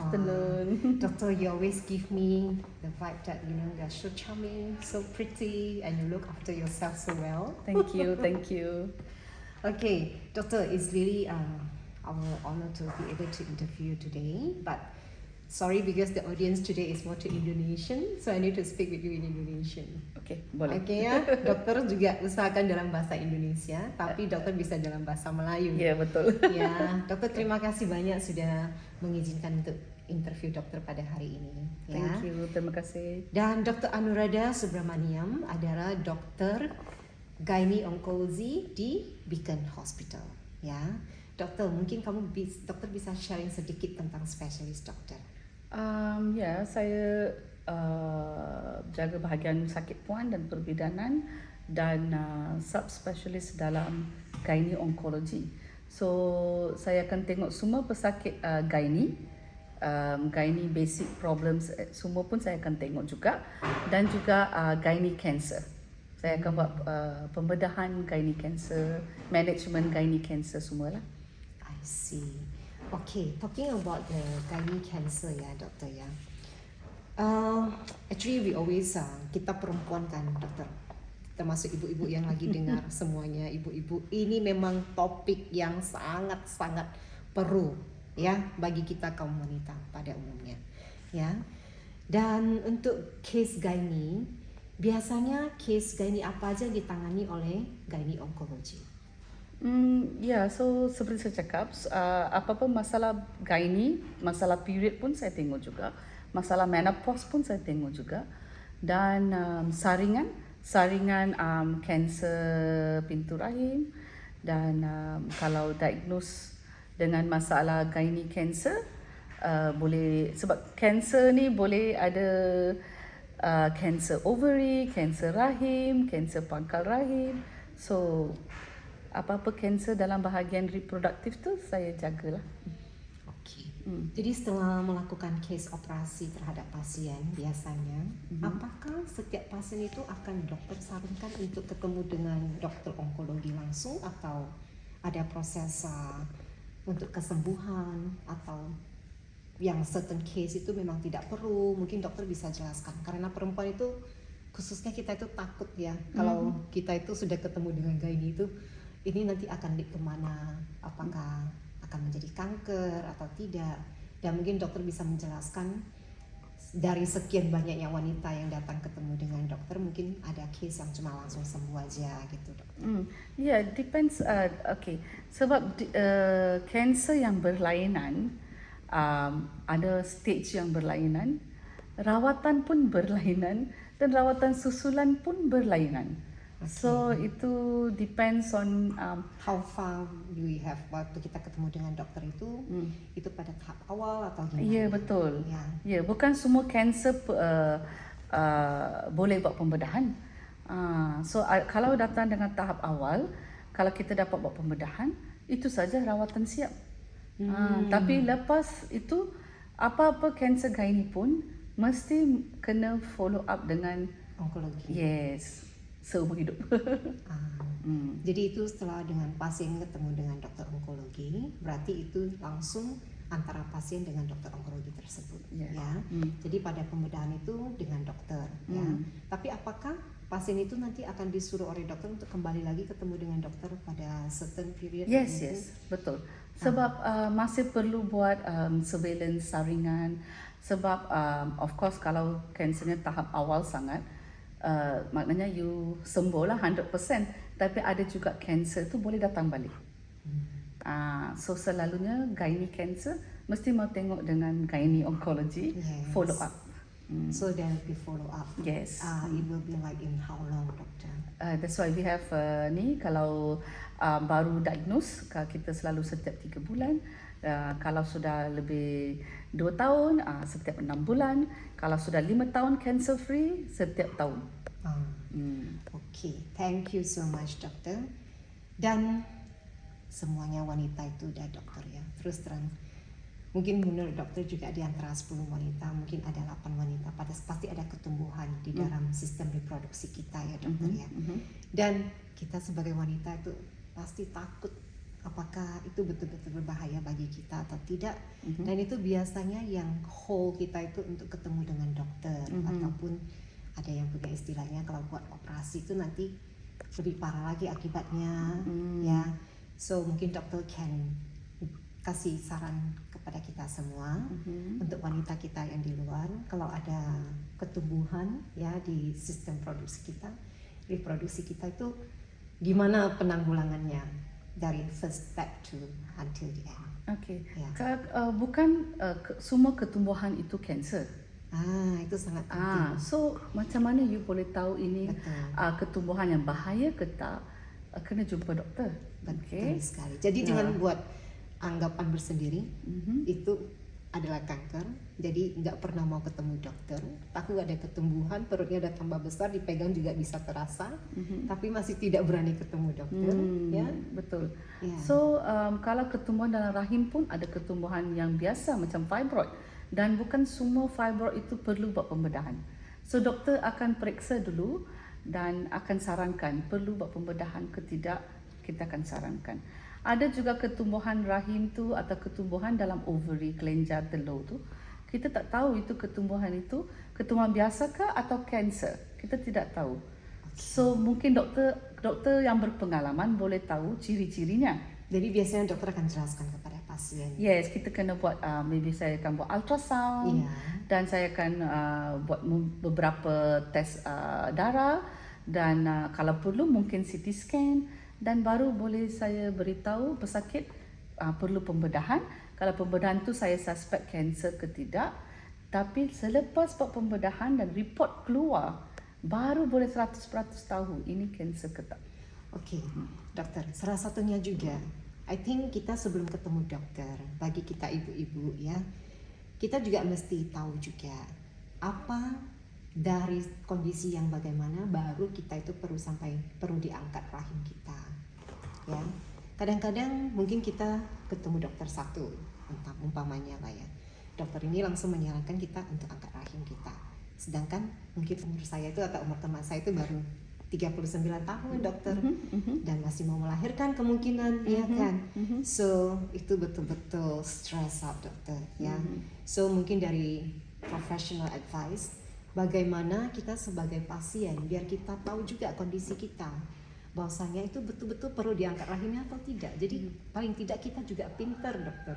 afternoon. Doctor, you always give me the vibe that you're so charming, so pretty, and you look after yourself so well. Thank you, thank you. Okay, Doctor, it's really our honor to be able to interview you today. But sorry, because the audience today is more to Indonesian, so I need to speak with you in Indonesian. Okay, boleh. Okay ya, dokter juga usahakan dalam bahasa Indonesia, tapi dokter bisa dalam bahasa Melayu. Ya, betul. Ya, dokter terima kasih banyak sudah mengizinkan untuk interview dokter pada hari ini. Ya. Thank you, terima kasih. Dan Dr. Anuradha Subramaniam adalah dokter gynae onkologi di Beacon Hospital. Ya, dokter mungkin dokter bisa sharing sedikit tentang spesialis dokter. Saya jaga bahagian sakit puan dan perbidanan dan subspecialist dalam gynae onkologi. So saya akan tengok semua pesakit gynae, gynae basic problems semua pun saya akan tengok juga, dan juga gynae cancer. Saya akan buat pembedahan gynae cancer, management gynae cancer semualah. I see. Okay, talking about the gynae cancer ya dokter ya. Actually we always kita perempuan kan dokter, termasuk ibu-ibu yang lagi dengar semuanya, ibu-ibu ini memang topik yang sangat-sangat perlu ya bagi kita kaum wanita pada umumnya ya. Dan untuk case gynae, biasanya case gynae apa aja yang ditangani oleh gynae onkologi? So seperti saya cakap, apa-apa masalah gynae, masalah period pun saya tengok juga, masalah menopause pun saya tengok juga, dan saringan kanser pintu rahim, dan kalau diagnose dengan masalah gynae cancer, boleh, sebab kanser ni boleh ada kanser ovary, kanser rahim, kanser pangkal rahim. So apa-apa kanser dalam bahagian reproduktif tu saya jagalah. Okey. Jadi setelah melakukan case operasi terhadap pasien biasanya, apakah setiap pasien itu akan dokter sarankan untuk ketemu dengan dokter onkologi langsung, atau ada proses untuk kesembuhan, atau yang certain case itu memang tidak perlu? Mungkin dokter bisa jelaskan, karena perempuan itu khususnya kita itu takut ya, kalau kita itu sudah ketemu dengan gynae itu, ini nanti akan kemana, apakah akan menjadi kanker atau tidak. Dan mungkin dokter bisa menjelaskan dari sekian banyaknya wanita yang datang ketemu dengan dokter, mungkin ada case yang cuma langsung sembuh aja gitu dokter. Depends. Okay, sebab kanser yang berlainan, ada stage yang berlainan, rawatan pun berlainan, dan rawatan susulan pun berlainan. Okay. So itu depends on how far we have waktu kita ketemu dengan dokter itu pada tahap awal atau gimana? Ya, betul. Ya, bukan semua kanser boleh buat pembedahan. So kalau datang dengan tahap awal, kalau kita dapat buat pembedahan, itu saja rawatan siap. Tapi lepas itu, apa-apa kanser gynae pun mesti kena follow up dengan onkologi. Yes, seumur hidup. Jadi itu setelah dengan pasien ketemu dengan dokter onkologi, berarti itu langsung antara pasien dengan dokter onkologi tersebut. Ya. Jadi pada pembedahan itu dengan dokter. Ya. Tapi apakah pasien itu nanti akan disuruh oleh dokter untuk kembali lagi ketemu dengan dokter pada certain period? Yes, betul. Sebab masih perlu buat surveillance saringan. Sebab of course kalau kansernya tahap awal sangat, maknanya you sembuh lah 100%, tapi ada juga kanser tu boleh datang balik. So selalunya gynae cancer mesti mau tengok dengan gynae onkologi. Yes. Follow up. So there will be follow up. Yes. It will be like in how long, doctor? That's why we have ni, kalau baru diagnose, kita selalu setiap 3 bulan. Kalau sudah lebih 2 tahun, setiap 6 bulan. Kalau sudah 5 tahun cancer free, setiap tahun. Okay, thank you so much dokter. Dan semuanya wanita itu udah dokter ya. Terus terang, mungkin menurut dokter juga di antara 10 wanita, mungkin ada 8 wanita, pasti ada ketumbuhan di dalam sistem reproduksi kita ya dokter ya. Dan kita sebagai wanita itu pasti takut apakah itu betul-betul berbahaya bagi kita atau tidak. Dan itu biasanya yang hold kita itu untuk ketemu dengan dokter, ataupun ada yang punya istilahnya kalau buat operasi itu nanti lebih parah lagi akibatnya, ya. So mungkin dokter can kasih saran kepada kita semua untuk wanita kita yang di luar, kalau ada ketumbuhan ya di sistem reproduksi kita itu gimana penanggulangannya dari first step to until the end. Okey. Ya. Bukan semua ketumbuhan itu kanser. Itu sangat penting. So macam mana you boleh tahu ini Betul. ketumbuhan yang bahaya ke tak? Kena jumpa doktor. Betul sekali. Jadi jangan buat anggapan bersendiri itu adalah kanker. Jadi nggak pernah mau ketemu dokter. Takut ada ketumbuhan, perutnya udah tambah besar, dipegang juga bisa terasa, tapi masih tidak berani ketemu dokter. Ya, Betul. Ya. So kalau ketumbuhan dalam rahim pun ada ketumbuhan yang biasa macam fibroid, dan bukan semua fibroid itu perlu buat pembedahan. So doktor akan periksa dulu dan akan sarankan perlu buat pembedahan ke tidak, kita akan sarankan. Ada juga ketumbuhan rahim tu atau ketumbuhan dalam ovary, kelenjar telur tu. Kita tak tahu itu ketumbuhan biasa ke atau kanser. Kita tidak tahu. So mungkin doktor yang berpengalaman boleh tahu ciri-cirinya. Jadi biasanya dokter akan jelaskan kepada pasien. Yes, kita kena buat maybe saya akan buat ultrasound, dan saya akan buat beberapa tes darah, dan kalau perlu mungkin CT scan, dan baru boleh saya beritahu pesakit perlu pembedahan. Kalau pembedahan tu saya suspek kanser ke tidak, tapi selepas buat pembedahan dan report keluar, baru boleh 100% tahu ini kanser ke tak. Okey, dokter. Salah satunya juga, I think kita sebelum ketemu dokter, bagi kita ibu-ibu ya, kita juga mesti tahu juga apa dari kondisi yang bagaimana baru kita itu perlu diangkat rahim kita. Ya, kadang-kadang mungkin kita ketemu dokter satu, entah umpamanya lah ya, dokter ini langsung menyarankan kita untuk angkat rahim kita, sedangkan mungkin umur saya itu atau umur teman saya itu baru 39 tahun dokter, dan masih mau melahirkan kemungkinan, ya kan. So itu betul-betul stress out dokter ya. So mungkin dari professional advice, bagaimana kita sebagai pasien biar kita tahu juga kondisi kita, bahwasanya itu betul-betul perlu diangkat rahimnya atau tidak. Jadi paling tidak kita juga pintar dokter.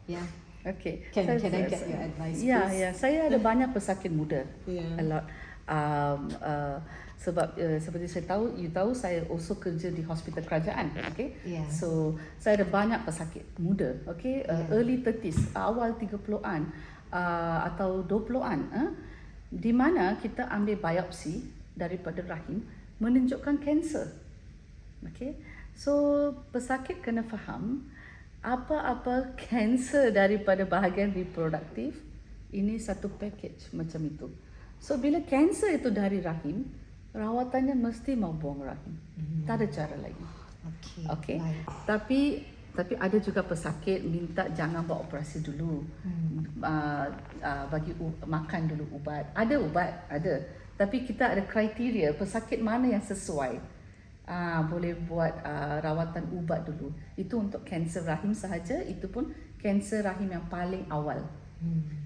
Ya. Okay. Can I get your advice? Ya, saya ada banyak pesakit muda. A lot. Sebab seperti saya tahu, you tahu saya also kerja di hospital kerajaan, okay? So saya ada banyak pesakit muda, okay? Early 30s, awal 30-an atau 20-an, di mana kita ambil biopsi daripada rahim menunjukkan kanser. Okay? So pesakit kena faham apa-apa kanser daripada bahagian reproduktif ini satu package macam itu. So bila kanser itu dari rahim, rawatannya mesti mau buang rahim. Tak ada cara lagi. Okay. Tapi ada juga pesakit minta jangan buat operasi dulu. Bagi makan dulu ubat. Ada ubat, ada. Tapi kita ada kriteria pesakit mana yang sesuai. Boleh buat rawatan ubat dulu. Itu untuk kanser rahim sahaja, itu pun kanser rahim yang paling awal.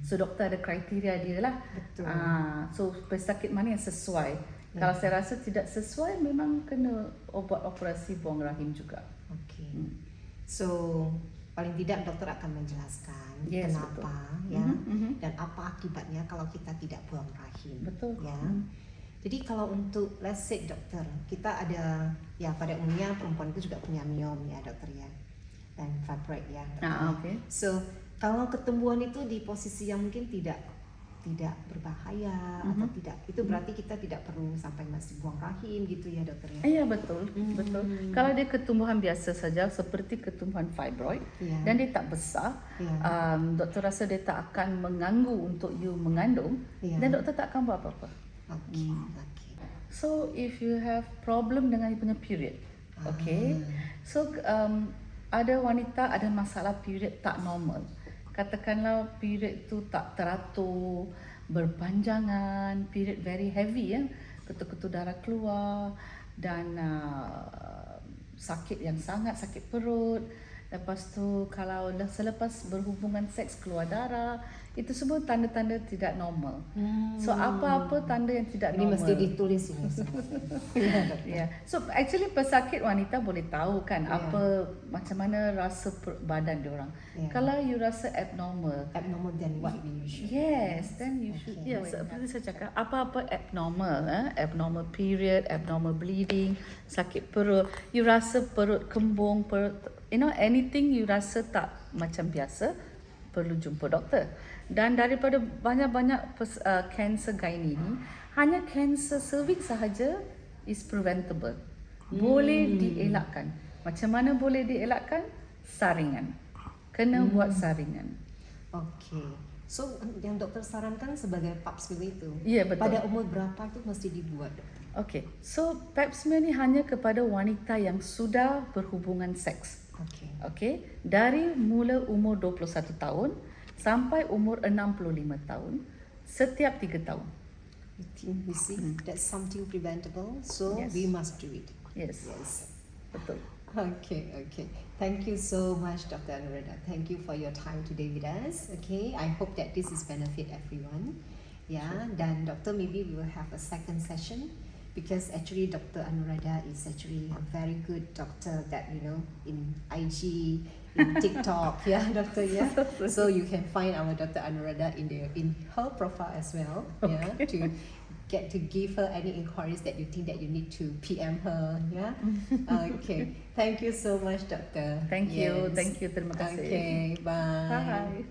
So doktor ada kriteria dia lah. Betul. So pesakit mana yang sesuai. Kalau saya rasa tidak sesuai, memang kena ubat operasi buang rahim juga. Okay. So paling tidak dokter akan menjelaskan kenapa betul. Ya, dan apa akibatnya kalau kita tidak buang rahim. Betul. Ya. Jadi kalau untuk let's say dokter, kita ada ya pada umumnya perempuan itu juga punya miom ya dokter ya, dan fibroid ya. Okay. So kalau ketumbuhan itu di posisi yang mungkin tidak berbahaya atau tidak, itu berarti kita tidak perlu sampai masih buang rahim gitu ya dokter ya. Iya betul, betul. Kalau dia ketumbuhan biasa saja seperti ketumbuhan fibroid dan dia tak besar, doktor rasa dia tak akan mengganggu untuk you mengandung, dan doktor tak akan buat apa-apa. Okay. So if you have problem dengan you punya period, okay. So ada wanita ada masalah period tak normal. Katakanlah period tu tak teratur, berpanjangan, period very heavy ya, ketul-ketul darah keluar, dan sakit yang sangat sakit perut. Lepas tu kalau dah selepas berhubungan seks keluar darah, itu semua tanda-tanda tidak normal. So apa-apa tanda yang tidak Ini normal. mesti ditulis ini semua. Ya, doktor. Yeah. So actually pesakit wanita boleh tahu kan apa macam mana rasa badan dia orang. Yeah. Kalau you rasa abnormal, Abnormal then what you should. yes, then you should. Okay. Seperti saya cakap, apa-apa abnormal, abnormal period, abnormal bleeding, sakit perut, you rasa perut kembung, perut, anything you rasa tak macam biasa, perlu jumpa doktor. Dan daripada banyak-banyak kanser gynae ni, hanya kanser cervix sahaja is preventable. Boleh dielakkan. Macam mana boleh dielakkan? Saringan. Kena buat saringan. Okay. So yang doktor sarankan sebagai pap smear itu, Ya, betul. pada umur berapa tu mesti dibuat, doktor? Okay, so pap smear ni hanya kepada wanita yang sudah berhubungan seks. Okay. Okay, dari mula umur 21 tahun sampai umur 65 tahun, setiap 3 tahun. You see, that's something preventable, so Yes. we must do it. Yes, Yes. betul. Okay. Thank you so much, Dr. Anuradha. Thank you for your time today with us. Okay, I hope that this is benefit everyone. Yeah, then Doctor, maybe we will have a second session because actually Dr. Anuradha is actually a very good doctor that in IG, in TikTok, yeah, Doctor, yeah. So you can find our Dr. Anuradha in her profile as well, yeah, to get to give her any inquiries that you think that you need to PM her, yeah. Okay, thank you so much, Doctor. Thank you, Yes. thank you, terima kasih. Okay, bye. Bye.